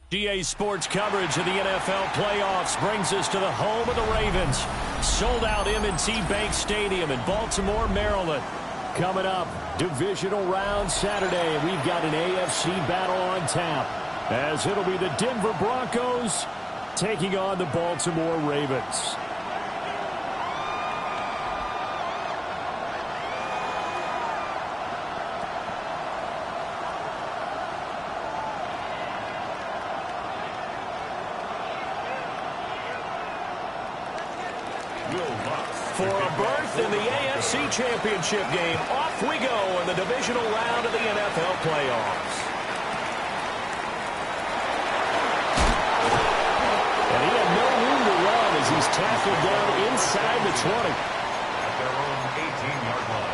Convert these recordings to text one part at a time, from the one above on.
GA Sports coverage of the NFL playoffs brings us to the home of the Ravens. Sold out M&T Bank Stadium in Baltimore, Maryland. Coming up, divisional round Saturday. We've got an AFC battle on tap, as it'll be the Denver Broncos taking on the Baltimore Ravens. For a berth in the AFC Championship game, off we go in the divisional round of the NFL playoffs. And he had no room to run as he's tackled down inside the 20. At their own 18-yard line.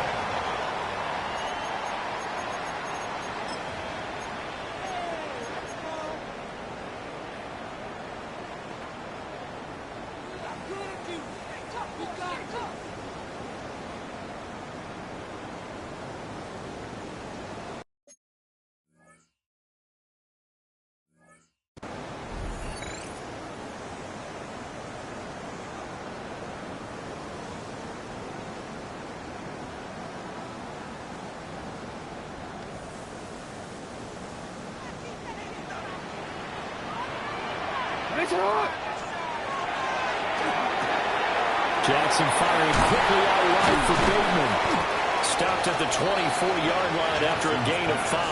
Jackson firing quickly out wide for Bateman. Stopped at the 24-yard line after a gain of 5.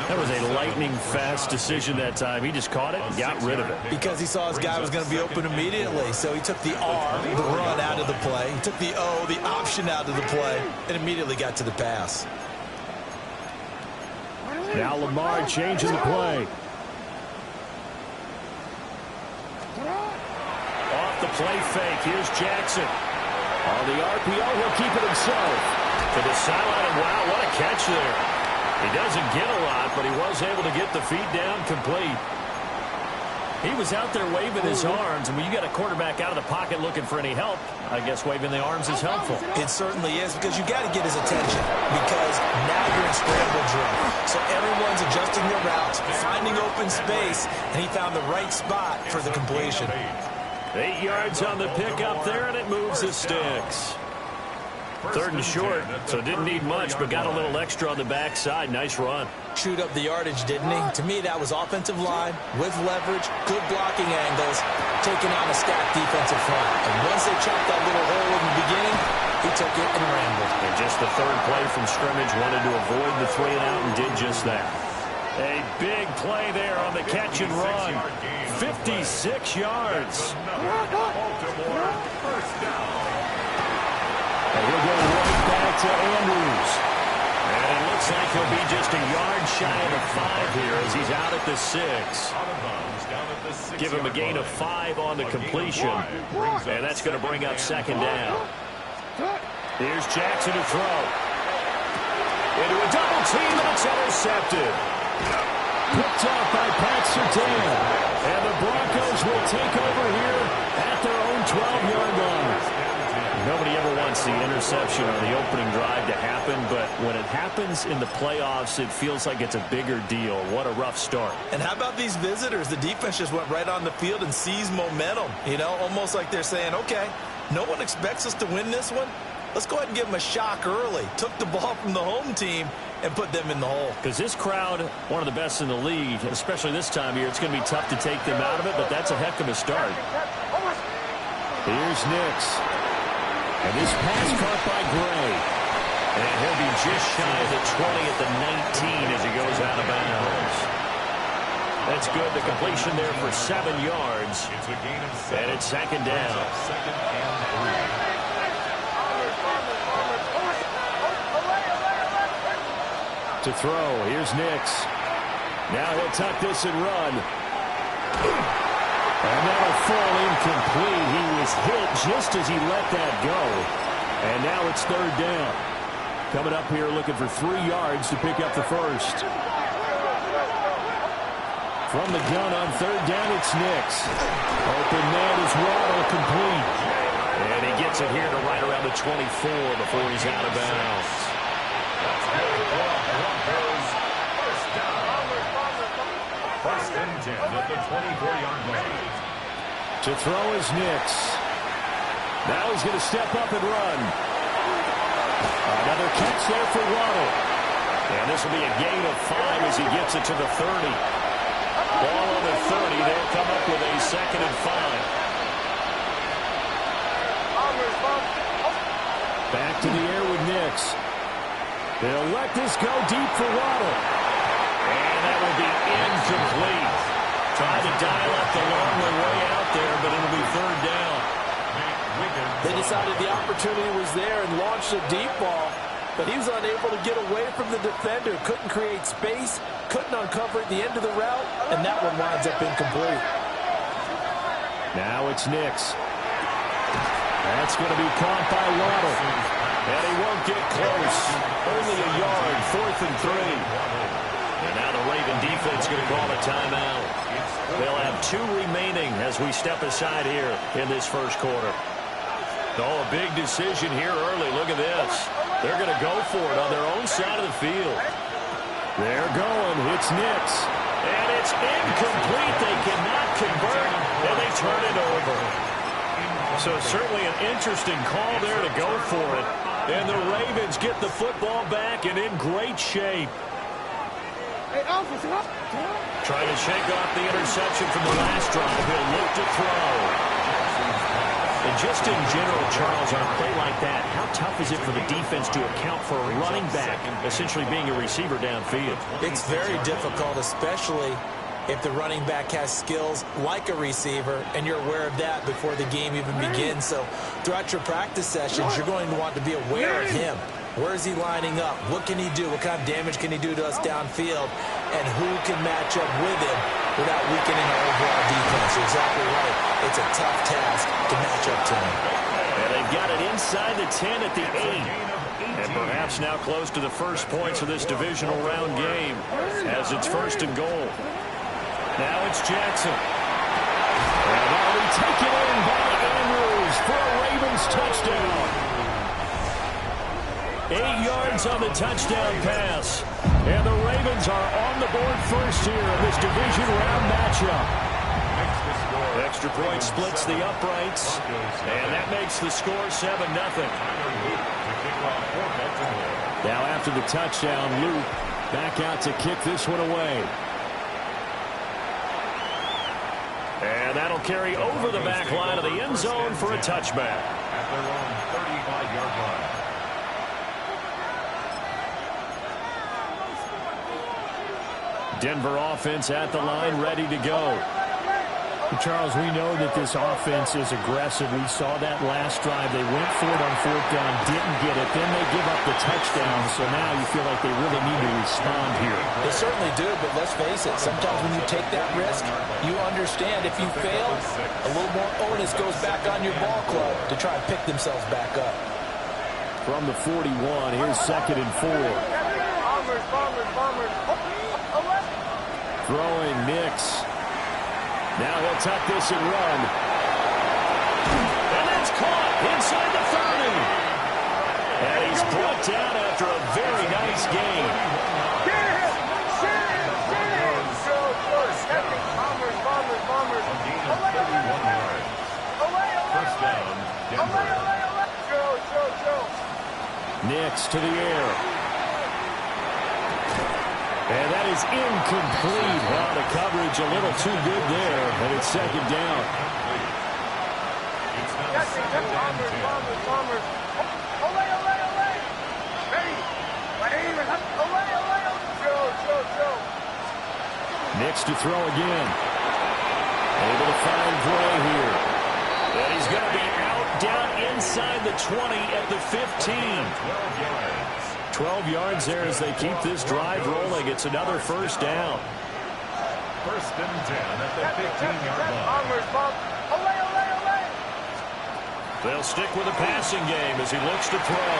That was a lightning-fast decision that time. He just caught it and got rid of it. Because he saw his guy was going to be open immediately. So he took the R, the run, out of the play. He took the O, the option, out of the play, and immediately got to the pass. Now Lamar changing the play. Off the play fake. Here's Jackson. On the RPO, he'll keep it himself. To the sideline, and wow, what a catch there. He doesn't get a lot, but he was able to get the feet down complete. He was out there waving his arms, and when you got a quarterback out of the pocket looking for any help, I guess waving the arms is helpful. It certainly is, because you got to get his attention, because now you're in scramble drill. So everyone's adjusting their routes, finding open space, and he found the right spot for the completion. 8 yards on the pickup there, and it moves the sticks. 3rd and short, so didn't need much, but got a little extra on the backside. Nice run. Chewed up the yardage, didn't he? To me, that was offensive line with leverage, good blocking angles, taking on a stacked defensive front. And once they chopped that little hole in the beginning, he took it and rambled. And just the 3rd play from scrimmage, wanted to avoid the 3 and out and did just that. A big play there on the catch and run. 56 yards. And he'll go right back to Andrews. And it looks like he'll be just a yard shy of the 5 here as he's out at the 6. Give him a gain of 5 on the completion. And that's going to bring up 2nd down. Here's Jackson to throw. Into a double team, and it's intercepted. Picked off by Pat Surtain. And the Broncos will take over here at their own 12-yard line. Nobody ever wants the interception on the opening drive to happen, but when it happens in the playoffs, it feels like it's a bigger deal. What a rough start. And how about these visitors? The defense just went right on the field and seized momentum. You know, almost like they're saying, okay, no one expects us to win this one. Let's go ahead and give them a shock early. Took the ball from the home team and put them in the hole. Because this crowd, one of the best in the league, especially this time of year, it's going to be tough to take them out of it, but that's a heck of a start. Here's Nix. And this pass caught by Gray. And he'll be just shy of the 20 at the 19 as he goes out of bounds. That's good. The completion there for 7 yards. And it's 2nd down. To throw, here's Nix. Now he'll tuck this and run. And that'll fall incomplete. He was hit just as he let that go. And now it's 3rd down. Coming up here looking for 3 yards to pick up the first. From the gun on 3rd down, it's Nix. Open man is Waddle, complete. And he gets it here to right around the 24 before he's out of bounds. First and 10 at the 24-yard line. To throw is Nix. Now he's going to step up and run. Another catch there for Waddle. And this will be a gain of 5 as he gets it to the 30. Ball on the 30. They'll come up with a 2nd and 5. Back to the air with Nix. They'll let this go deep for Waddle. And that will be incomplete. Tried to dial up the long way out there, but it'll be 3rd down. They decided the opportunity was there and launched a deep ball, but he was unable to get away from the defender. Couldn't create space, couldn't uncover at the end of the route, and that one winds up incomplete. Now it's Nix. That's going to be caught by Waddle. And he won't get close. Only a yard, 4th and 3. And now the Raven defense going to call a timeout. They'll have 2 remaining as we step aside here in this first quarter. Oh, a big decision here early. Look at this. They're going to go for it on their own side of the field. They're going. It's Nix. And it's incomplete. They cannot convert, and they turn it over. So certainly an interesting call there to go for it. And the Ravens get the football back and in great shape. Trying to shake off the interception from the last drive. He'll look to throw. And just in general, Charles, on a play like that, how tough is it for the defense to account for a running back essentially being a receiver downfield? It's very difficult, especially if the running back has skills like a receiver, and you're aware of that before the game even begins. So throughout your practice sessions, you're going to want to be aware of him. Where is he lining up? What can he do? What kind of damage can he do to us downfield? And who can match up with him without weakening our overall defense? You're exactly right. It's a tough task to match up to him. And they've got it inside the 10 at the 8. And perhaps now close to the first points of this divisional round game as it's 1st and goal. Now it's Jackson. And that'll be taken in by Andrews for a Ravens touchdown. 8 yards on the touchdown pass. And the Ravens are on the board first here in this division round matchup. Extra point splits the uprights. And that makes the score 7-0. Now after the touchdown, Luke back out to kick this one away. And that'll carry over the back line of the end zone for a touchback. At their own 35-yard line. Denver offense at the line, ready to go. Charles, we know that this offense is aggressive. We saw that last drive. They went for it on 4th down, didn't get it. Then they give up the touchdown. So now you feel like they really need to respond here. They certainly do, but let's face it. Sometimes when you take that risk, you understand if you fail, a little more onus goes back on your ball club to try and pick themselves back up. From the 41, here's 2nd and 4. Throwing Nix. Now he'll tuck this and run. And that's caught inside the 30. And he's brought down after a very nice game. First down, Denver. Nix to the air. And that is incomplete. Well, the coverage a little too good there, and it's 2nd down. It's now 2nd and 10. Nix to throw again. Able to find Gray here. And he's going to be out down inside the 20 at the 15. 12 yards there as they keep this drive rolling. It's another first down. 1st and 10 at the 15-yard line. They'll stick with the passing game as he looks to throw.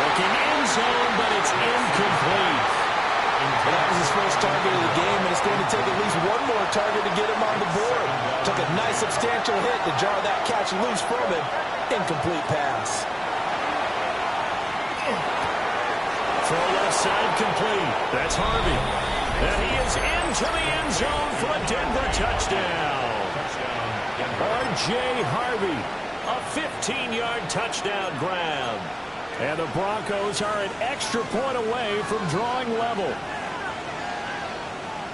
Looking end zone, but it's incomplete. That was his first target of the game, and it's going to take at least one more target to get him on the board. Took a nice substantial hit to jar that catch loose from him. Incomplete pass. Throw left side complete. That's Harvey. And he is into the end zone for a Denver touchdown. R.J. Harvey, a 15-yard touchdown grab. And the Broncos are an extra point away from drawing level.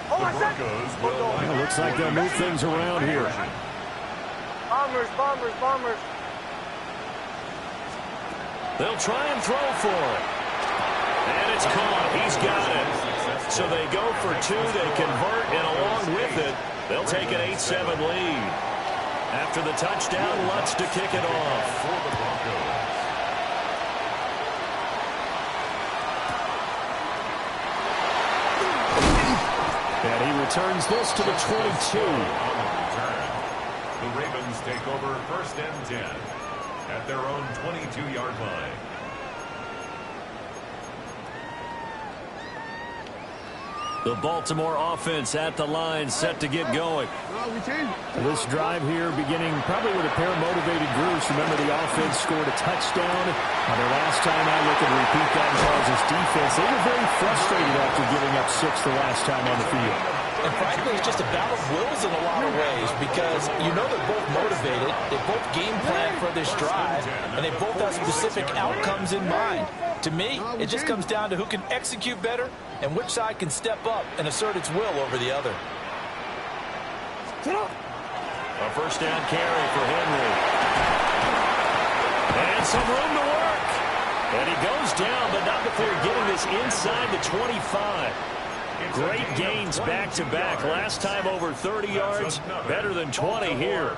It looks like they'll move things around here. Bombers. They'll try and throw for it. And it's caught. He's got it. So they go for two. They convert, and along with it, they'll take an 8-7 lead. After the touchdown, Lutz to kick it off. For the Broncos. And he returns this to the 22. The Ravens take over 1st and 10 at their own 22-yard line. The Baltimore offense at the line, set to get going. This drive here beginning probably with a pair of motivated groups. Remember, the offense scored a touchdown. Their last time out, they could repeat that and cause this defense. They were very frustrated after giving up 6 the last time on the field. And frankly, it's just a battle of wills in a lot of ways because you know they're both motivated. They both game plan for this drive, and they both have specific outcomes in mind. To me, it just comes down to who can execute better and which side can step up and assert its will over the other. A first down carry for Henry. And some room to work. And he goes down, but not before getting this inside the 25. Great gains back-to-back. Last time over 30 yards, better than 20 here.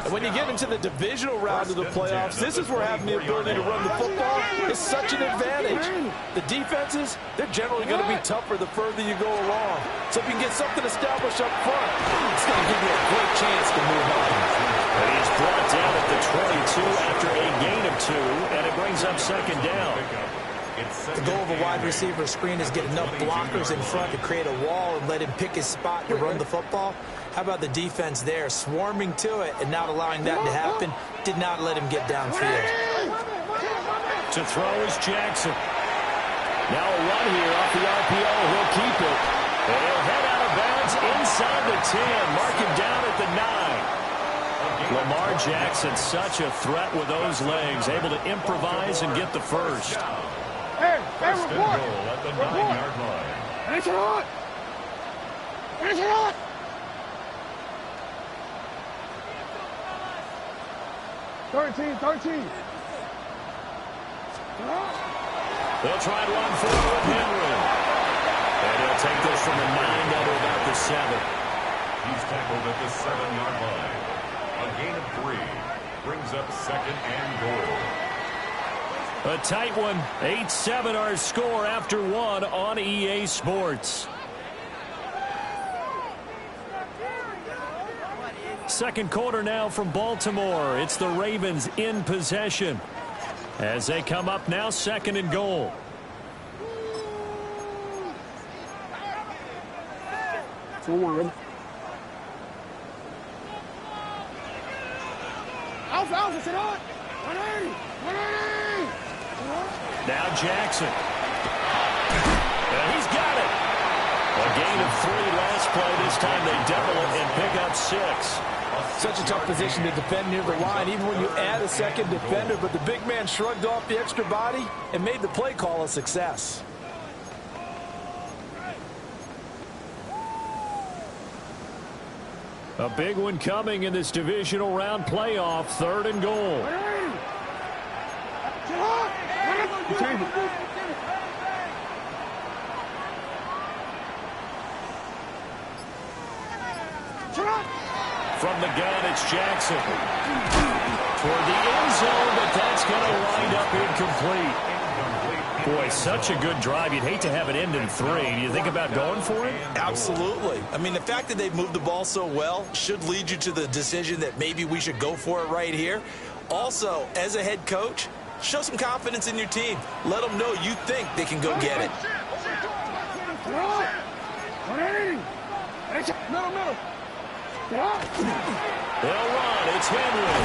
And when you get into the divisional round of the playoffs, this is where having the ability to run the football is such an advantage. The defenses, they're generally going to be tougher the further you go along. So if you can get something established up front, it's going to give you a great chance to move on. And he's brought down at the 22 after a gain of 2, and it brings up second down. The goal of a wide receiver screen is get enough blockers in front to create a wall and let him pick his spot to run the football. How about the defense there, swarming to it and not allowing that to happen? Did not let him get downfield. To throw is Jackson. Now a run here off the RPO. He'll keep it. And he'll head out of bounds inside the 10. Mark him down at the 9. Lamar Jackson, such a threat with those legs, able to improvise and get the first. First and goal at the 9-yard line. Finish it on! Finish it on! Thirteen. They'll try and run forward with Henry. And he'll take this from the 9 down to about the 7. He's tackled at the 7-yard line. A gain of 3 brings up 2nd and goal. A tight one. 8-7 our score after 1 on EA Sports. Second quarter now from Baltimore. It's the Ravens in possession as they come up now 2nd and goal. Alpha, sit on! 180! 180! Now Jackson. And he's got it. A gain of 3 last play. This time they double it and pick up 6. Such a tough position to defend near the line, even when you add a second defender. But the big man shrugged off the extra body and made the play call a success. A big one coming in this divisional round playoff. 3rd and goal. From the gun, it's Jackson. Toward the end zone, but that's going to wind up incomplete. Boy, such a good drive. You'd hate to have it end in 3. Do you think about going for it? Absolutely. I mean, the fact that they've moved the ball so well should lead you to the decision that maybe we should go for it right here. Also, as a head coach, show some confidence in your team. Let them know you think they can go get it. Middle. They'll run. It's Henry.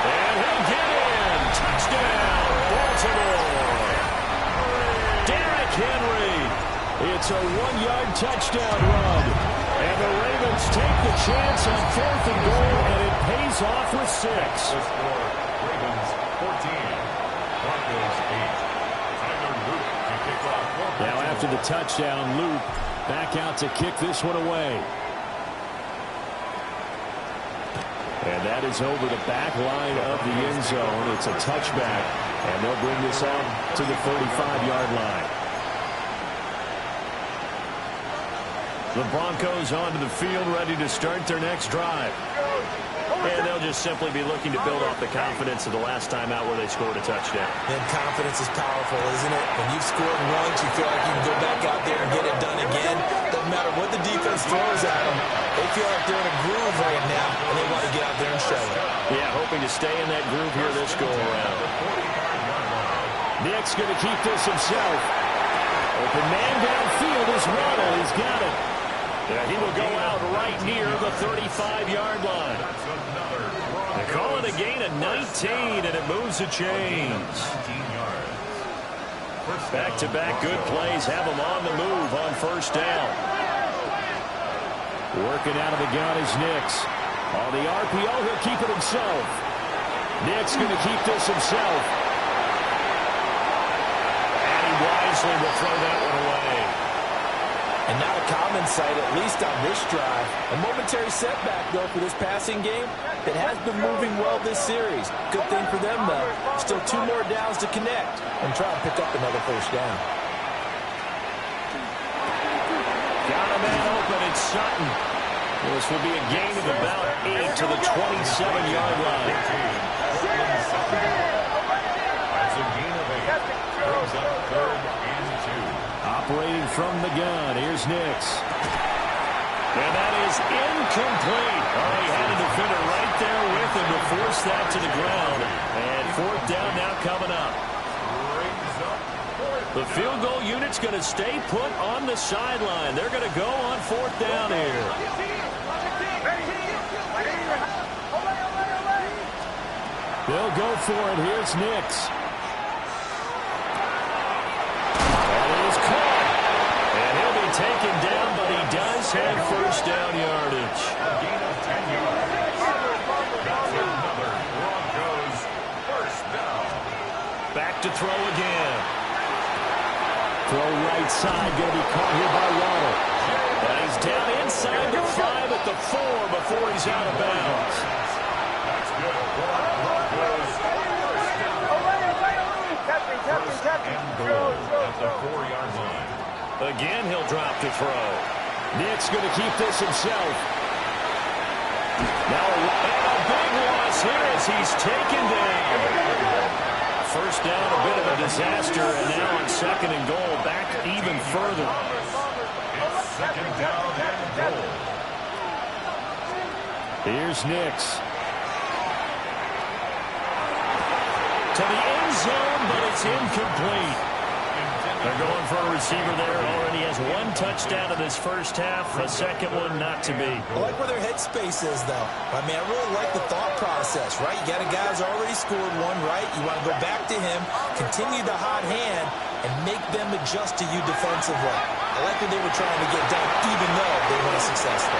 And he'll get in. Touchdown, Baltimore. Derrick Henry It's a 1-yard touchdown run. And the Ravens take the chance on 4th and goal, and it pays off with 6. The score, Ravens 14, Broncos 8. Tyler Luke to kick off. Now after the touchdown, Luke back out to kick this one away. And that is over the back line of the end zone. It's a touchback, and they'll bring this out to the 35-yard line. The Broncos onto the field, ready to start their next drive. And they'll just simply be looking to build off the confidence of the last time out where they scored a touchdown. And confidence is powerful, isn't it? When you've scored once, you feel like you can go back out there and get it done again. Doesn't matter what the defense throws at them. They feel like they're in a groove right now, and they want to get out there and show it. Yeah, hoping to stay in that groove here this go-around. Nick's going to keep this himself. Open man downfield is Waddle. He's got it. Yeah, he will go out right near the 35-yard line. They call it a gain of 19, and it moves the chains. Back-to-back good plays have them on the move on first down. Working out of the gun is Nix. On the RPO, he'll keep it himself. Nick's going to keep this himself. And he wisely will throw that one away. And not a common sight, at least on this drive. A momentary setback, though, for this passing game that has been moving well this series. Good thing for them, though. Still 2 more downs to connect and try and pick up another first down. Got a man open. It's Sutton. This will be a gain of about 8 to the 27-yard line. That's a gain of 8. Brings up 3rd and 2. Operating from the gun, here's Nix. And that is incomplete. Oh, he had a defender right there with him to force that to the ground. And 4th down now coming up. The field goal unit's going to stay put on the sideline. They're going to go on 4th down here. They'll go for it. Here's Nix. Taken down, but he does have first down yardage. A gain of 10 yards. That's another Broncos first down. Back to throw again. Throw right side, going to be caught here by Waddle. And he's down inside the 5 at the 4 before he's out of bounds. That's good. Broncos first down. First and goal at the 4-yard line. Again, he'll drop to throw. Nick's going to keep this himself. Now a big loss here as he's taken down. First down, a bit of a disaster, and now on 2nd and goal, back even further. It's 2nd down and goal. Here's Nix. To the end zone, but it's incomplete. They're going for a receiver there. Already has 1 touchdown in this first half. A second one not to be. I like where their headspace is, though. I mean, I really like the thought process, right? You got a guy who's already scored 1, right? You want to go back to him, continue the hot hand, and make them adjust to you defensively. I like what they were trying to get done, even though they weren't successful.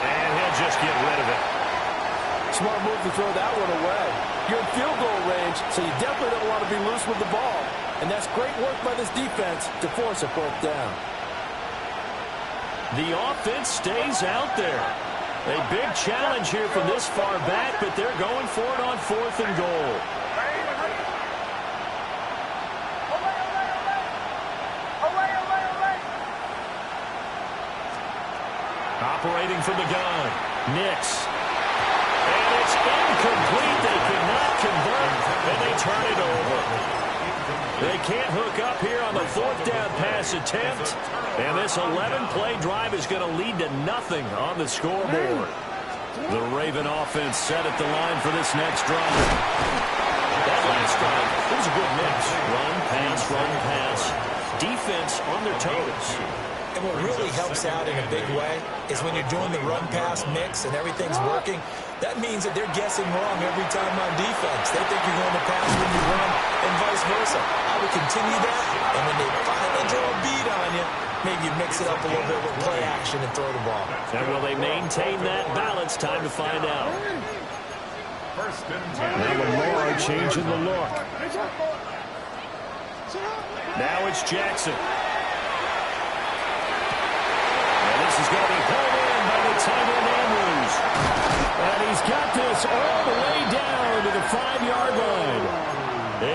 And he'll just get rid of it. Smart move to throw that one away. You're in field goal range, so you definitely don't want to be loose with the ball. And that's great work by this defense to force a 4th down. The offense stays out there. A big challenge here from this far back, but they're going for it on 4th and goal. Operating from the gun, Nix. And it's incomplete. They could not convert, and they turn it over. They can't hook up here on the 4th down pass attempt. And this 11-play drive is going to lead to nothing on the scoreboard. The Raven offense set at the line for this next drive. That last drive, it was a good mix. Run, pass, defense on their toes. And what really helps out in a big way is when you're doing the run-pass mix and everything's working, that means that they're guessing wrong every time on defense. They think you're going to pass when you run and vice versa. I would continue that, and when they finally draw a beat on you, maybe you mix it up a little bit with play action and throw the ball. And will they maintain that balance? Time to find out. First and 10. Now Lamar changing the look. Now it's Jackson. And this is going to be pulled in by the tight end Andrews. And he's got this all the way down to the 5-yard line.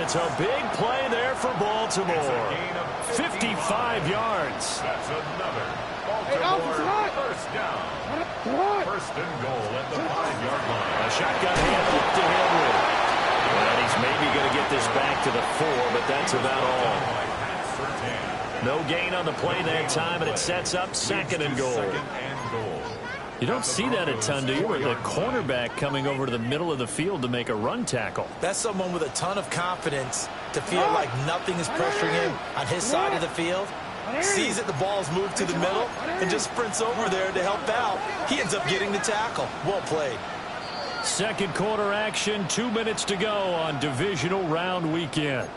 It's a big play there for Baltimore. 55 yards. That's another Baltimore first down. First and goal at the 5-yard line. A shotgun handoff to Henry. And he's maybe going to get this back to the 4, but that's about all. No gain on the play that time, and it sets up second and goal. You don't see that a ton, do you? With the cornerback coming over to the middle of the field to make a run tackle. That's someone with a ton of confidence to feel like nothing is pressuring him on his side of the field. Sees that the ball's moved to the middle and just sprints over there to help out. He ends up getting the tackle. Well played. Second quarter action, 2 minutes to go on divisional round weekend.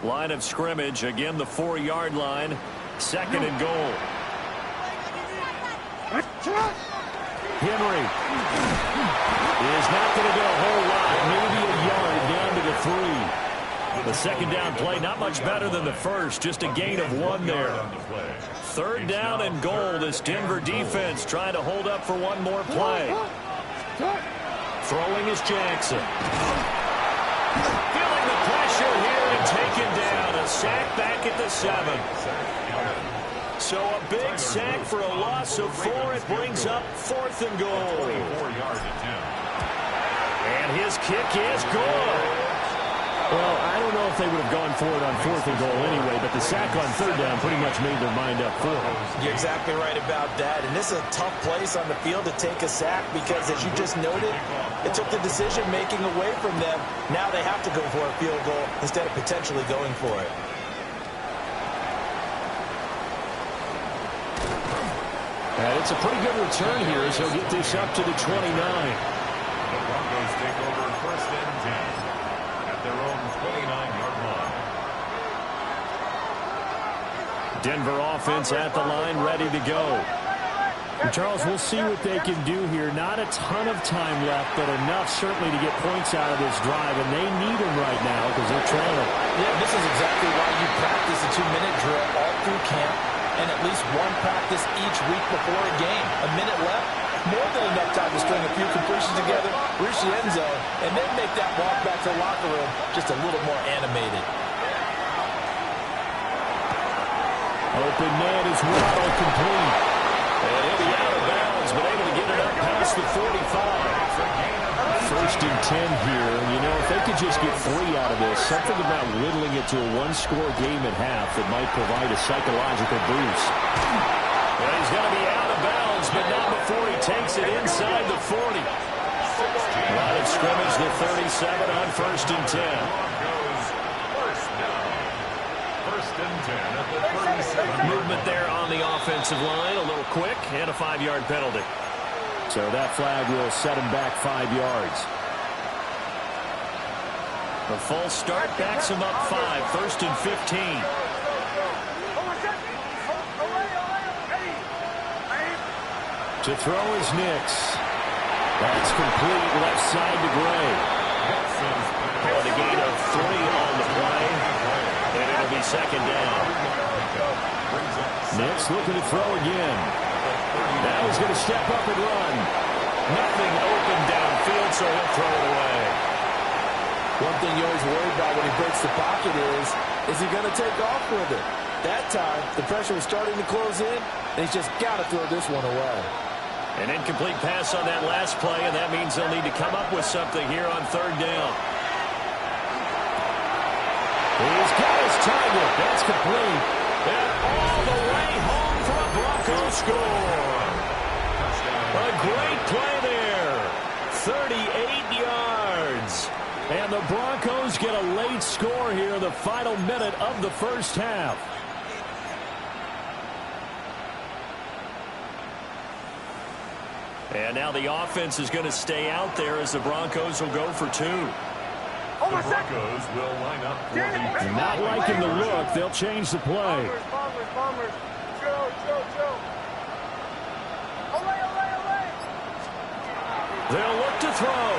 Line of scrimmage, again the 4-yard line. Second and goal. Henry is not going to get a whole lot, maybe a yard down to the 3. The second down play, not much better than the first, just a gain of 1 there. Third down and goal. This Denver defense trying to hold up for one more play. Throwing is Jackson. Feeling the pressure here and taken down. A sack back at the 7. So a big sack for a loss of 4. It brings up 4th and goal. And his kick is good. Well, I don't know if they would have gone for it on 4th and goal anyway, but the sack on 3rd down pretty much made their mind up for it. You're exactly right about that. And this is a tough place on the field to take a sack because, as you just noted, it took the decision-making away from them. Now they have to go for a field goal instead of potentially going for it. And it's a pretty good return here as he'll get this up to the 29. The Broncos take over first and 10 at their own 29-yard line. Denver offense at the line, ready to go. And Charles, we'll see what they can do here. Not a ton of time left, but enough certainly to get points out of this drive, and they need them right now because they're trailing. Yeah, this is exactly why you practice a 2-minute drill all through camp and at least one practice each week before a game. A minute left, more than enough time to string a few completions together, reach the end zone, and then make that walk back to the locker room just a little more animated. Open man is well complete. And he'll be out of bounds, but able to get it up past the 45. First and 10 here. You know, if they could just get 3 out of this, something about whittling it to a 1-score game at half that might provide a psychological boost. Well, he's going to be out of bounds, but not before he takes it inside the 40. Line of scrimmage, the 37 on first and 10. First and 10 at the 37. Movement there on the offensive line, a little quick, and a 5-yard penalty. So that flag will set him back 5 yards. The false start backs him up 5, first and 15. To throw is Nix. That's complete, left side to Gray. And a gain of 3 on the play, and it'll be second down. Nix looking to throw again. Now he's going to step up and run. Nothing open downfield, so he'll throw it away. One thing you always worry about when he breaks the pocket is he going to take off with it? That time, the pressure was starting to close in, and he's just got to throw this one away. An incomplete pass on that last play, and that means they'll need to come up with something here on third down. That's complete. And all the way home for a Broncos score. A great play there. 38 yards. And the Broncos get a late score here in the final minute of the first half. And now the offense is going to stay out there as the Broncos will go for 2. The Broncos will line up for the Not liking the look. They'll change the play. Bombers. Chill. Olay. They'll look to throw.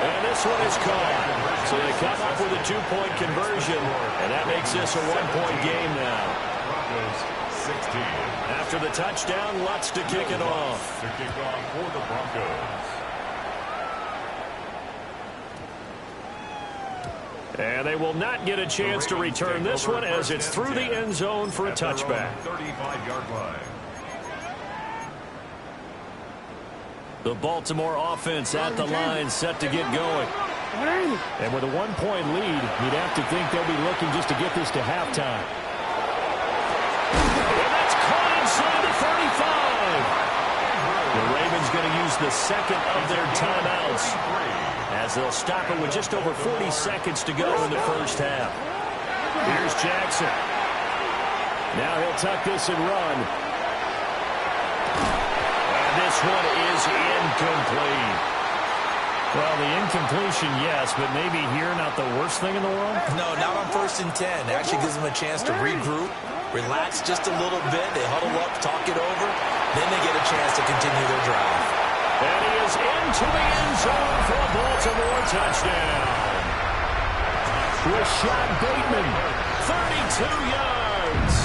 And this one is caught. So they come up with a 2-point conversion. And that makes this a 1-point game now. Broncos 16. After the touchdown, Lutz to kick it off. To kick off for the Broncos. And they will not get a chance to return this one as it's through the end zone for a touchback. 35-yard line. The Baltimore offense at the line set to get going. And with a 1-point lead, you'd have to think they'll be looking just to get this to halftime. And that's caught inside the 35. The Ravens going to use the second of their timeouts as they'll stop it with just over 40 seconds to go in the first half. Here's Jackson. Now he'll tuck this and run. And this one is incomplete. Well, the incompletion, yes, but maybe here not the worst thing in the world? No, not on 1st and 10. Actually gives them a chance to regroup, relax just a little bit. They huddle up, talk it over. Then they get a chance to continue their drive. And he is into the end zone for a Baltimore touchdown. Rashad Bateman, 32 yards.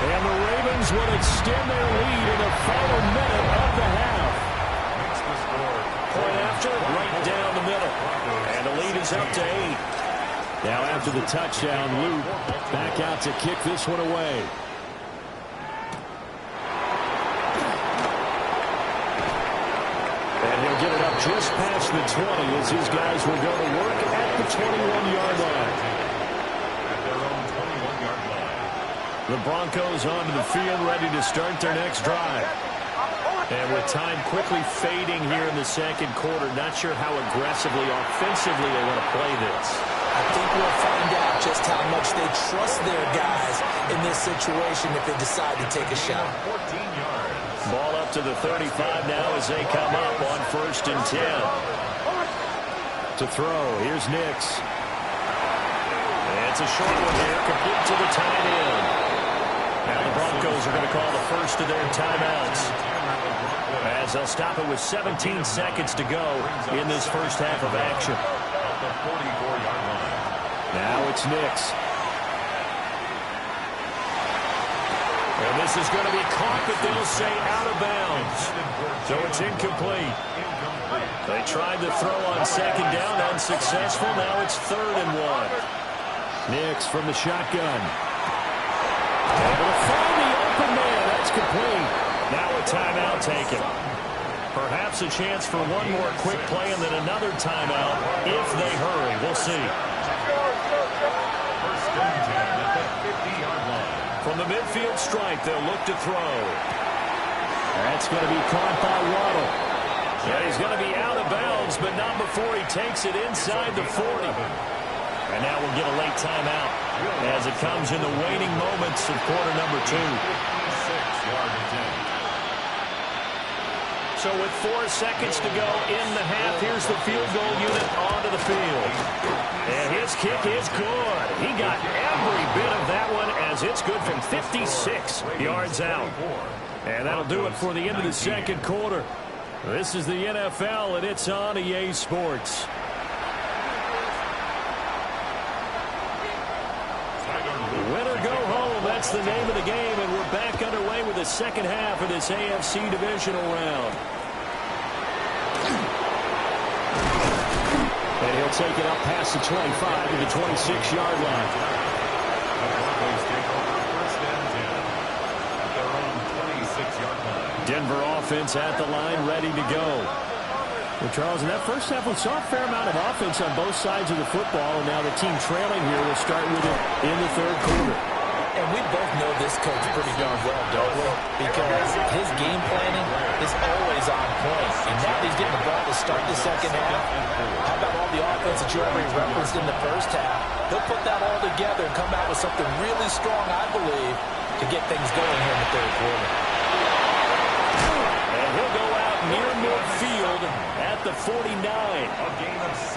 and the Ravens would extend their lead in the final minute of the half. Makes the score. Point after, right down the middle. And the lead is up to 8. Now after the touchdown, Luke back out to kick this one away. And he'll get it up just past the 20 as his guys will go to work at the 21-yard line. At their own 21-yard line. The Broncos onto the field, ready to start their next drive. And with time quickly fading here in the second quarter, not sure how aggressively, offensively they want to play this. I think we'll find out just how much they trust their guys in this situation if they decide to take a shot. 14 yards. Ball up to the 35 now as they come up on 1st and 10. To throw, here's Nix. And it's a short one here, complete to the tight end. Now the Broncos are going to call the first of their timeouts, as they'll stop it with 17 seconds to go in this first half of action. At the 44-yard line. Now it's Nix. And this is going to be caught, but they'll say out of bounds. So it's incomplete. They tried to throw on second down, unsuccessful. Now it's 3rd and 1. Nix from the shotgun. Able to find the open man. That's complete. Now a timeout taken. Perhaps a chance for one more quick play and then another timeout if they hurry. We'll see. 1st and 10 at the 50-yard line. From the midfield stripe, they'll look to throw. That's going to be caught by Waddle. Yeah, he's going to be out of bounds, but not before he takes it inside the 40. And now we'll get a late timeout as it comes in the waning moments of quarter number 2. 6-yard attempt. So with 4 seconds to go in the half, here's the field goal unit onto the field. And his kick is good. He got every bit of that one as it's good from 56 yards out. And that'll do it for the end of the second quarter. This is the NFL, and it's on EA Sports. Win or go home, that's the name of the game, and we're back underway with the second half of this AFC divisional round. And he'll take it up past the 25 to the 26-yard line. The Broncos take over 1st and 10 at their own 26-yard line. Denver offense at the line, ready to go. Well, Charles, in that first half, we saw a fair amount of offense on both sides of the football, and now the team trailing here will start with it in the third quarter. And we both know this coach pretty darn well, don't we? Because his game planning is always on point. And now he's getting the ball to start the second half. How about all the offense that you already referenced in the first half? He'll put that all together and come out with something really strong, I believe, to get things going here in the third quarter. And he'll go out near midfield at the 49.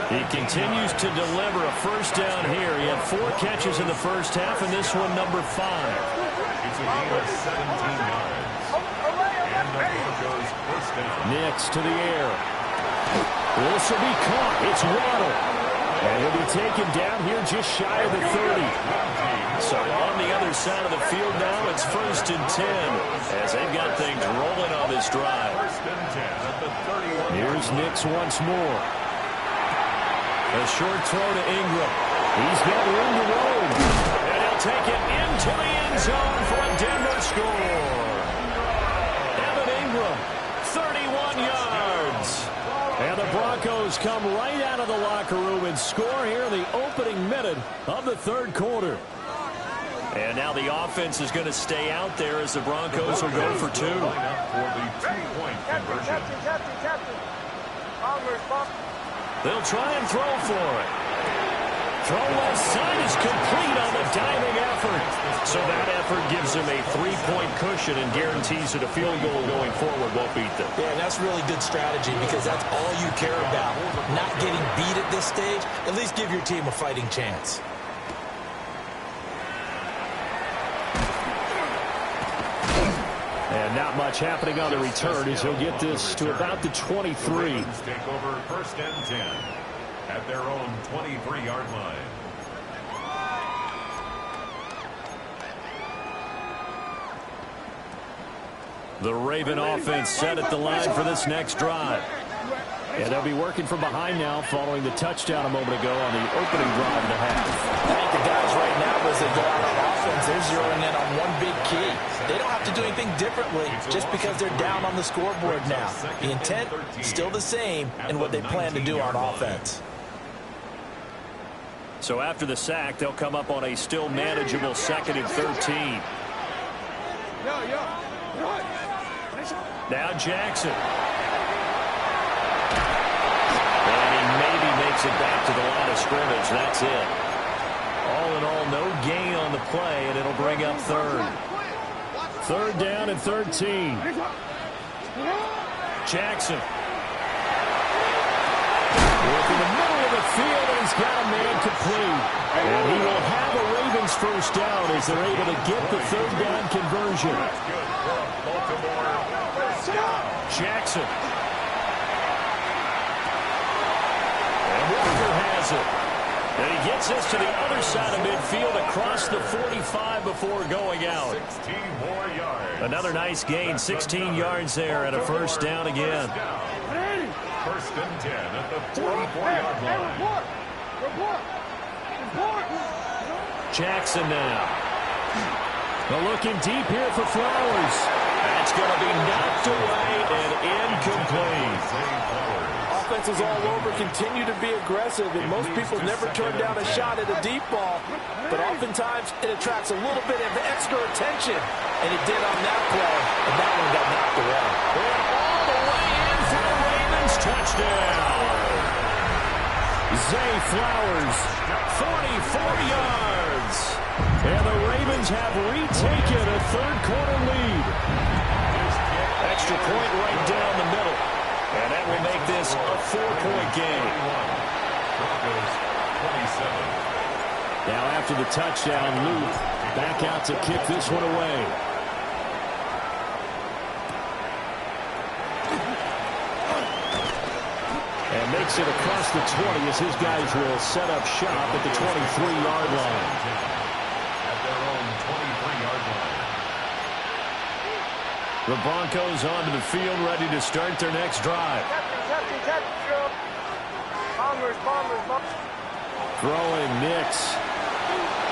He continues to deliver a first down here. He had 4 catches in the first half, and this one number 5. It's a gain of 17 yards. And the Broncos first down. Nix to the air. This will be caught. It's Waddle. And he'll be taken down here just shy of the 30. So on the other side of the field now, it's 1st and 10 as they've got things rolling on this drive. 1st and 10 at the 31. Here's Nix once more. A short throw to Ingram. He's got room to roam. And he'll take it into the end zone for a Denver score. Evan Ingram, 31 yards. And the Broncos come right out of the locker room and score here in the opening minute of the third quarter. And now the offense is going to stay out there as the Broncos will go for 2. For the 2-point conversion. They'll try and throw for it. Throw left side is complete on the diving effort. So that effort gives him a 3-point cushion and guarantees that a field goal going forward won't beat them. Yeah, and that's really good strategy because that's all you care about. Not getting beat at this stage. At least give your team a fighting chance. And not much happening on the return as he'll get this to about the 23. Take over 1st and 10 at their own 23-yard line. The Raven offense set at the line for this next drive. Yeah, they'll be working from behind now following the touchdown a moment ago on the opening drive of the half. I think the guys right now, as they go out on offense, they're zeroing in on one big key. They don't have to do anything differently just because they're down on the scoreboard now. The intent, still the same in what they plan to do on offense. So after the sack, they'll come up on a still manageable 2nd and 13. Now Jackson. And he maybe makes it back to the line of scrimmage. That's it. All in all, no gain on the play, and it'll bring up 3rd. 3rd down and 13. Jackson. In the middle of the field, and he's got a man complete. And he will have a Ravens first down as they're able to get the 3rd down conversion. Jackson. And Walker has it. And he gets this to the other side of midfield across the 45 before going out. 16 more yards. Another nice gain, 16 yards there and a first down again. 1st and 10 at the 44-yard line. Jackson now. They're looking deep here for Flowers. That's going to be knocked away and incomplete. Offenses all over continue to be aggressive, and most people never turn down a shot at a deep ball. But oftentimes, it attracts a little bit of extra attention. And it did on that play, and that one got knocked away. And all the way in for the Ravens touchdown. Zay Flowers, 44 yards. and the Ravens have retaken a third quarter lead. Extra point right down the middle. And that will make this a 4-point game. Now after the touchdown, Luke back out to kick this one away. And makes it across the 20 as his guys will set up shop at the 23-yard line. At their own 23-yard line. The Broncos onto the field, ready to start their next drive. Throwing Nix.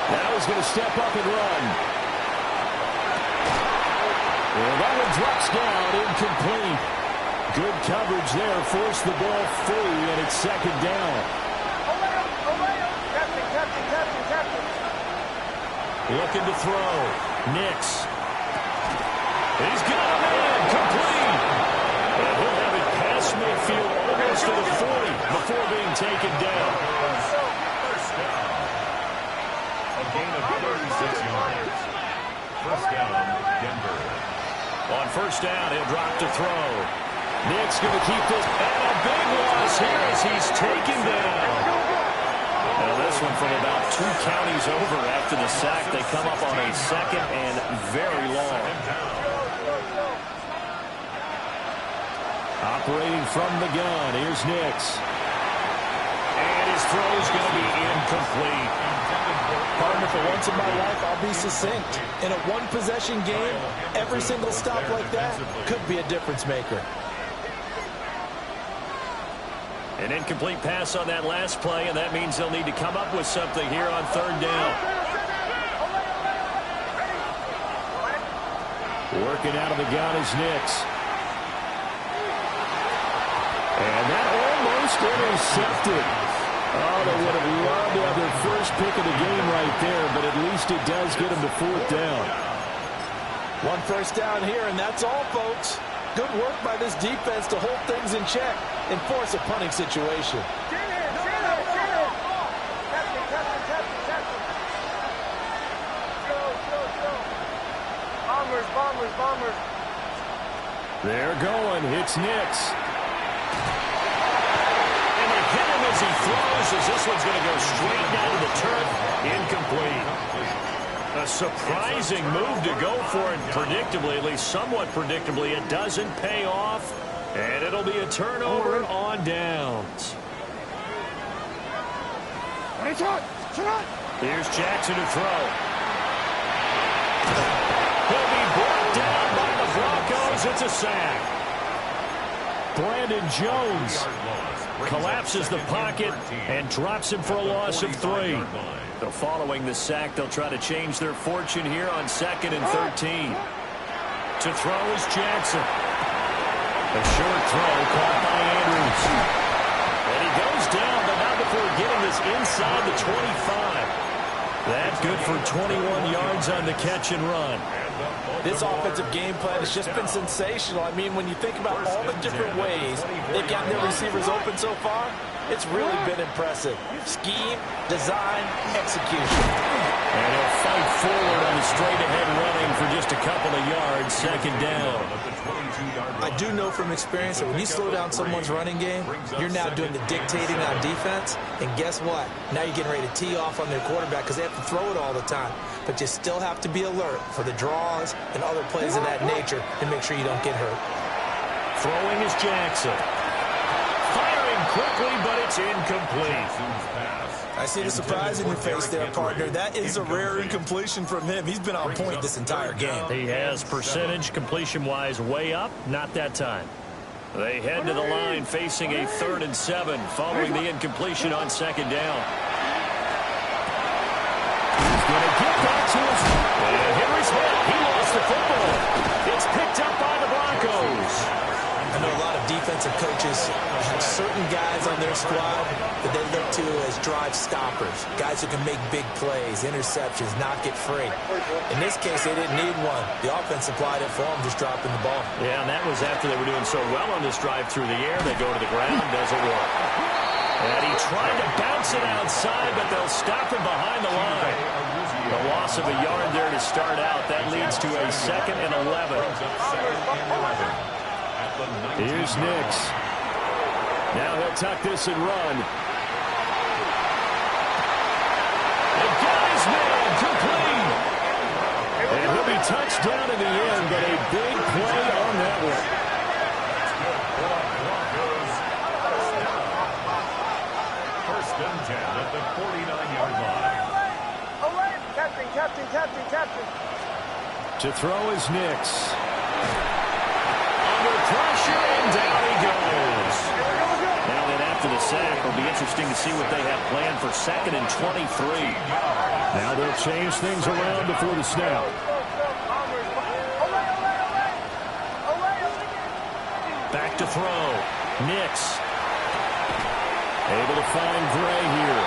Now he's going to step up and run. And that one drops down, incomplete. Good coverage there, forced the ball free, and it's second down. Looking to throw. Nix. He's got a man. Complete. And he'll have it past midfield almost to the 40 before being taken down. First down. A gain of 36 yards. First down, Denver. On first down, he'll drop to throw. Nick's going to keep this. And a big loss here as he's taken down. Now this one from about 2 counties over after the sack. They come up on a second and very long. Operating from the gun, here's Nix. And his throw's going to be incomplete. Partner, for once in my life, I'll be succinct. In a one-possession game, every single stop like that could be a difference maker. An incomplete pass on that last play, and that means they'll need to come up with something here on third down. Working out of the gun is Nix. And that almost intercepted. Oh, they would have loved to have their first pick of the game right there, but at least it does get them to fourth down. One first down here, and that's all, folks. Good work by this defense to hold things in check and force a punting situation. Bombers. They're going. It's Nix. And they hit him as he throws, as this one's going to go straight down to the turf. Incomplete. A surprising move to go for it predictably, at least somewhat predictably. It doesn't pay off, and it'll be a turnover on downs. Here's Jackson to throw. He'll be brought down by the Broncos. It's a sack. Brandon Jones collapses the pocket and drops him for a loss of 3. So following the sack, they'll try to change their fortune here on 2nd and 13. To throw is Jackson. A short throw caught by Andrews. And he goes down, but not before getting this inside the 25. That's good for 21 yards on the catch and run. This offensive game plan has just been sensational. I mean, when you think about all the different ways they've gotten their receivers open so far, it's really been impressive. Scheme, design, execution. And he'll fight forward on the straight-ahead running for just a couple of yards, 2nd down. I do know from experience that when you slow down someone's running game, you're now doing the dictating on defense. And guess what? Now you're getting ready to tee off on their quarterback because they have to throw it all the time. But you still have to be alert for the draws and other plays of that nature to make sure you don't get hurt. Throwing is Jackson. Firing quickly, but it's incomplete. I see the surprise in your face there, partner. That is a rare incompletion from him. He's been on point this entire game. He has percentage completion-wise way up, not that time. They head to the line facing a 3rd and 7 following the incompletion on 2nd down. He's going to get back to his... And Henry's hit. He lost the football. It's picked up by the Broncos. I know a lot of defensive coaches have certain guys on their squad that they look to as drive stoppers, guys who can make big plays, interceptions, not get free. In this case, they didn't need one. The offense supplied it for them, just dropping the ball. Yeah, and that was after they were doing so well on this drive through the air. They go to the ground, doesn't work. And he tried to bounce it outside, but they'll stop him behind the line. The loss of a yard there to start out. That leads to a 2nd and 11. Here's Nix. Now he'll tuck this and run. The guy's man complete. And he'll be touched down in the end, but a big play on that one. First and 10 at the 49-yard line. Captain. To throw is Nix. Under pressure, and down he goes. Now then, after the sack, it'll be interesting to see what they have planned for 2nd and 23. Now they'll change things around before the snap. Back to throw. Nix. Able to find Gray here.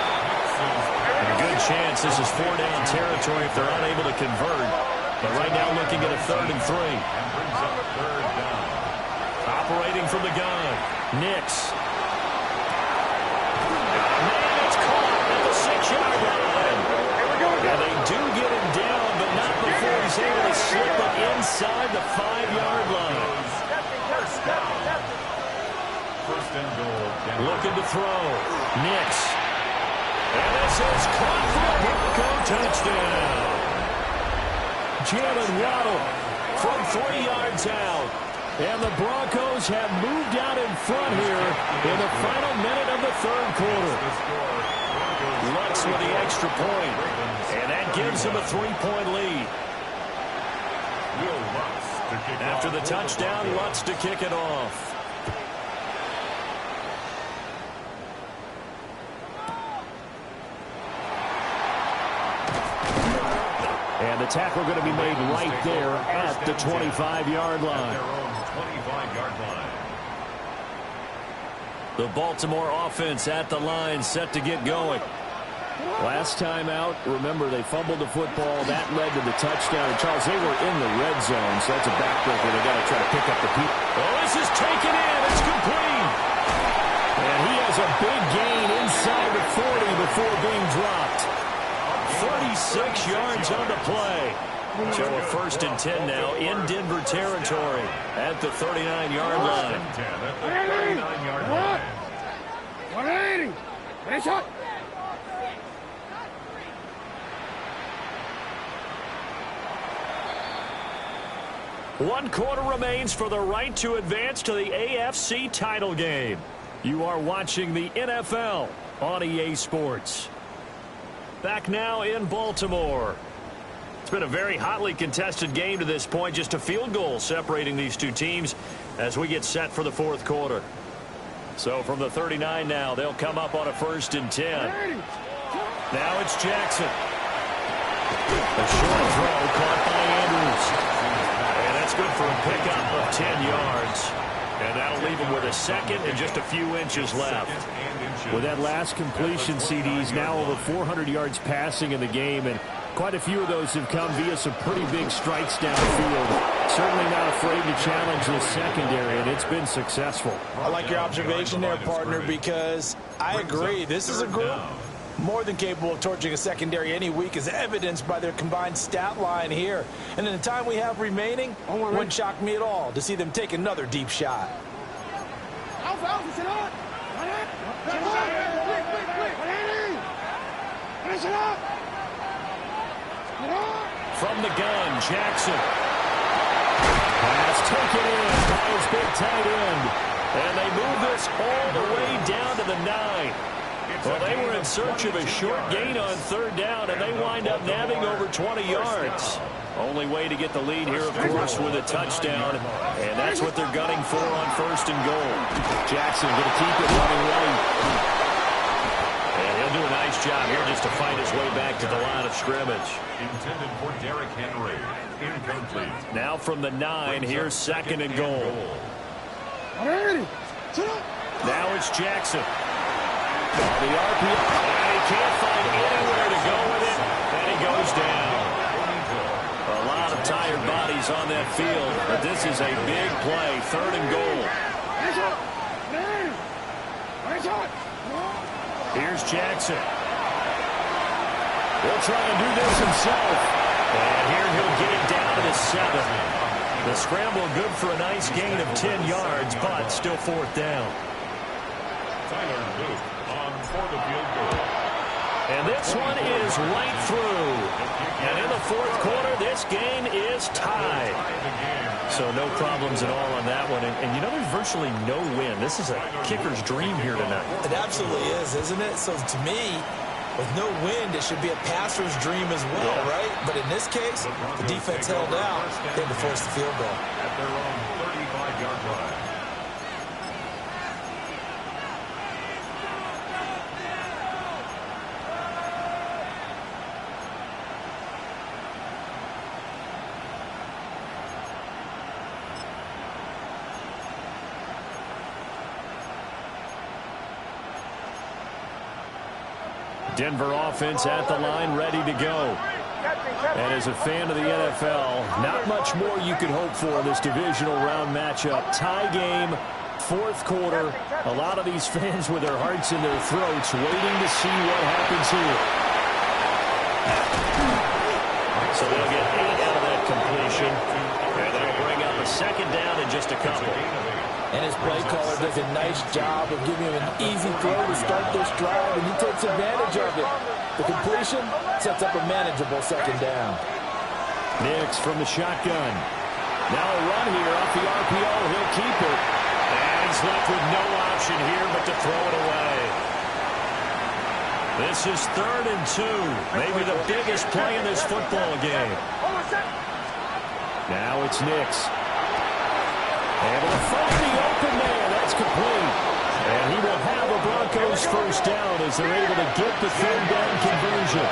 And a good chance this is 4-down territory if they're unable to convert. But right now looking at a 3rd and 3. And brings up 3rd down. Operating from the gun. Nix. And it's caught at the 6-yard line. And they do get him down, but not before he's able to slip it inside the 5-yard line. First and goal. Looking to throw. Nix. And this is caught for a Bronco touchdown. Jalen Waddle from 3 yards out. And the Broncos have moved out in front here in the final minute of the 3rd quarter. Lutz with the extra point. And that gives him a 3-point lead. After the touchdown, Lutz to kick it off. And the tackle going to be made right there at the 25-yard line. The Baltimore offense at the line, set to get going. Last time out, remember, they fumbled the football. That led to the touchdown. And Charles, they were in the red zone, so that's a backbreaker. They got to try to pick up the people. Oh, this is taken in. It's complete. And he has a big gain inside the 40 before being dropped. 36 yards on the play. So a 1st and 10 now in Denver territory at the 39-yard line. 180. Finish up. One quarter remains for the right to advance to the AFC title game. You are watching the NFL on EA Sports. Back now in Baltimore. It's been a very hotly contested game to this point. Just a field goal separating these two teams as we get set for the 4th quarter. So from the 39 now, they'll come up on a 1st and 10. Now it's Jackson. A short throw caught by Andrews. And that's good for a pickup of 10 yards. And that'll leave him with a 2nd and just a few inches left. With that last completion, CDs now over 400 yards passing in the game, and quite a few of those have come via some pretty big strikes downfield. Certainly not afraid to challenge the secondary, and it's been successful. I like your observation there, partner, because I agree. This is a group more than capable of torching a secondary any week, as evidenced by their combined stat line here. And in the time we have remaining, wouldn't shock me at all to see them take another deep shot. From the gun, Jackson. Pass taken in by his big tight end. And they move this all the way down to the 9. Well, they were in search of a short gain on 3rd down, and they wind up nabbing over 20 yards. Only way to get the lead here, of course, with a touchdown, and that's what they're gunning for on 1st and goal. Jackson going to keep it running right. And he'll do a nice job here just to fight his way back to the line of scrimmage. Intended for Derrick Henry. Incomplete. Now from the 9, here's 2nd and goal. Now it's Jackson. The RPO. And he can't find anywhere to go with it, and he goes down. A lot of tired bodies on that field, but this is a big play, 3rd and goal. Here's Jackson. He'll try and do this himself. And here he'll get it down to the 7. The scramble good for a nice gain of 10 yards, but still 4th down. Tyler Luke on for the field goal. And this one is right through. And in the 4th quarter, this game is tied. So no problems at all on that one. And you know, there's virtually no win. This is a kicker's dream here tonight. It absolutely is, isn't it? So to me, with no wind, it should be a passer's dream as well, right? But in this case, the defense held out. They had to force the field goal. At their own 35-yard line. Denver offense at the line, ready to go. And as a fan of the NFL, not much more you could hope for in this divisional round matchup. Tie game, fourth quarter. A lot of these fans with their hearts in their throats waiting to see what happens here. So they'll get 8 out of that completion. And they'll bring up a second down in just a couple. And his play caller does a nice job of giving him an easy throw to start this drive, and he takes advantage of it. The completion sets up a manageable second down. Nix from the shotgun. Now a run here off the RPO. He'll keep it. And he's left with no option here but to throw it away. This is 3rd and 2. Maybe the biggest play in this football game. Now it's Nix. Able to find the open man. That's complete. And he will have a Broncos first down as they're able to get the 3rd down conversion.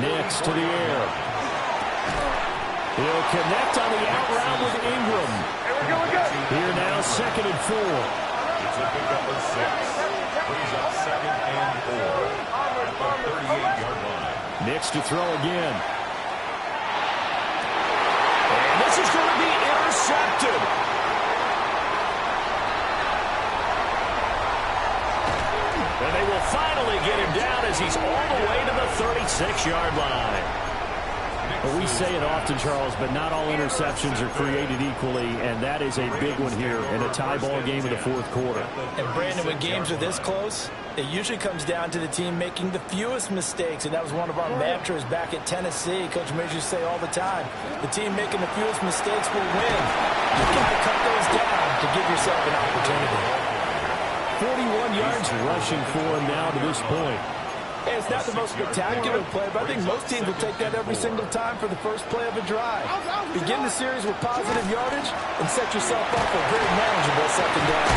Nix to the air. He'll connect on the out route with Ingram. Here now, 2nd and 4. It's a pickup of 6. Brings up 2nd and 4 at the 38-yard line. Nix to throw again. And this is going to be intercepted. And they will finally get him down as he's all the way to the 36-yard line. Well, we say it often, Charles, but not all interceptions are created equally, and that is a big one here in a tie ball game in the fourth quarter. And, Brandon, when games are this close, it usually comes down to the team making the fewest mistakes, and that was one of our mantras back at Tennessee. Coach Major used to say all the time, the team making the fewest mistakes will win. You've got to cut those down to give yourself an opportunity. 41 yards rushing for him now to this point. Hey, it's not the most spectacular play, but I think most teams will take that every single time for the first play of a drive. Begin the series with positive yardage and set yourself up for a very manageable second down.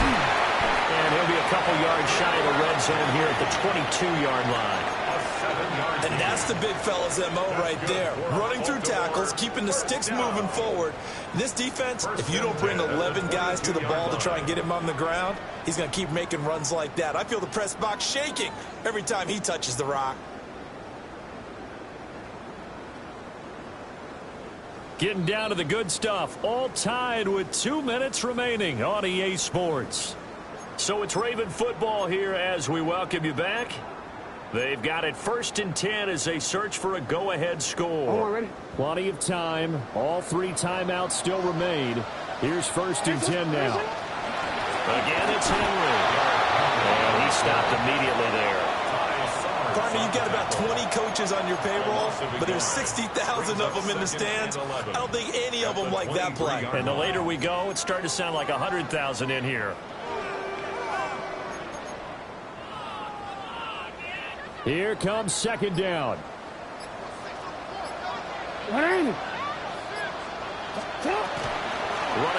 And he'll be a couple yards shy of the red zone here at the 22-yard line. And that's the big fella's MO right there. Running through tackles, keeping the sticks moving forward. This defense, if you don't bring 11 guys to the ball to try and get him on the ground, he's going to keep making runs like that. I feel the press box shaking every time he touches the rock. Getting down to the good stuff. All tied with 2 minutes remaining on EA Sports. So it's Raven football here as we welcome you back. They've got it 1st and 10 as they search for a go-ahead score. Plenty of time. All 3 timeouts still remain. Here's 1st and 10 now. Again, it's Henry. And he stopped immediately there. Partner, you've got about 20 coaches on your payroll, but there's 60,000 of them in the stands. I don't think any of them like that play. And the later we go, it's starting to sound like 100,000 in here. Here comes 2nd down. Running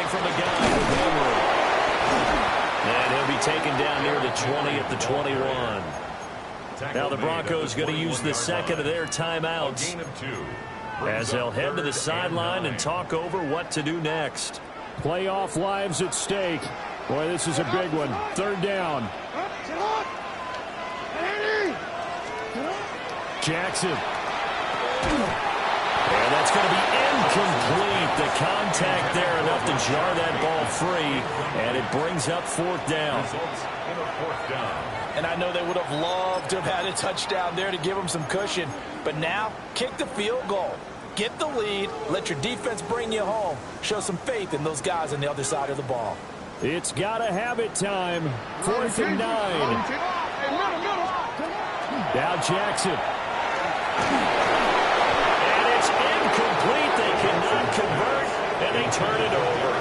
from the gun with Henry. And he'll be taken down near the 20 at the 21. Now the Broncos going to use the second of their timeouts as they'll head to the sideline and talk over what to do next. Playoff lives at stake. Boy, this is a big one. 3rd down. Jackson. And that's going to be incomplete. The contact there enough to jar that ball free, and it brings up 4th down. And I know they would have loved to have had a touchdown there to give them some cushion. But now, kick the field goal. Get the lead. Let your defense bring you home. Show some faith in those guys on the other side of the ball. It's got to have it time. 4th and 9. Now Jackson. And it's incomplete. They cannot convert, and they turn it over.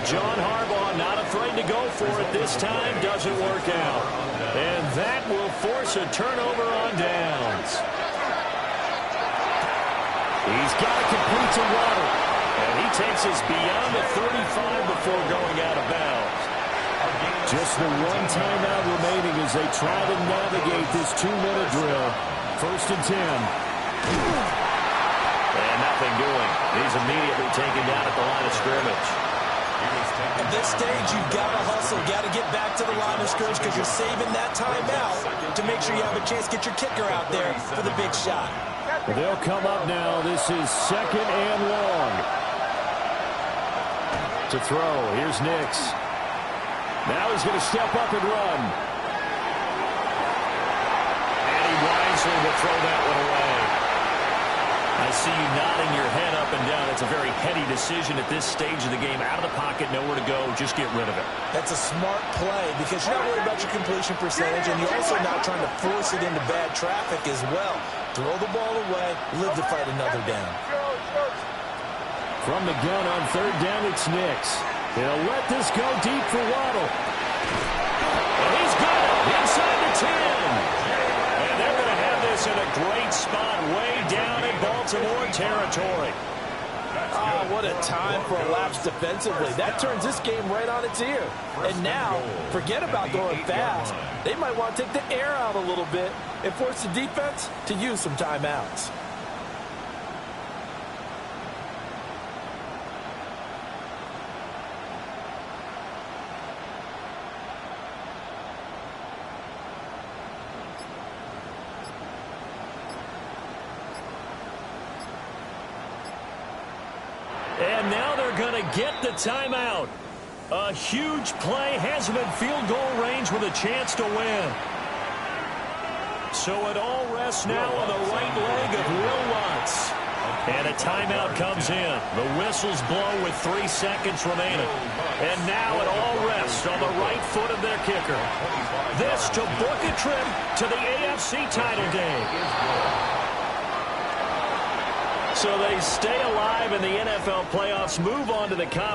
John Harbaugh not afraid to go for it this time. Doesn't work out. And that will force a turnover on downs. He's got to complete to Waddle. And he takes us beyond the 35 before going out of bounds. Just the 1 timeout remaining as they try to navigate this 2-minute drill. 1st and 10. And nothing doing. He's immediately taken down at the line of scrimmage. At this stage, you've got to hustle. Got to get back to the line of scrimmage because you're saving that timeout to make sure you have a chance to get your kicker out there for the big shot. They'll come up now. This is 2nd and long. To throw, here's Nix. Now he's going to step up and run. And he wisely will throw that one away. I see you nodding your head up and down. It's a very heady decision at this stage of the game. Out of the pocket, nowhere to go. Just get rid of it. That's a smart play because you're not worried about your completion percentage, and you're also not trying to force it into bad traffic as well. Throw the ball away, live to fight another down. From the gun on 3rd down, it's Nix. They'll let this go deep for Waddle. And he's got it inside the 10. And they're going to have this in a great spot way down in Baltimore territory. Oh, what a time for a lapse defensively. That turns this game right on its ear. And now, forget about going fast. They might want to take the air out a little bit and force the defense to use some timeouts. And now they're going to get the timeout. A huge play has him in field goal range with a chance to win. So it all rests now on the right leg of Will Lutz. And a timeout comes in. The whistles blow with 3 seconds remaining. And now it all rests on the right foot of their kicker. This to book a trip to the AFC title game. So they stay alive in the NFL playoffs, move on to the conference.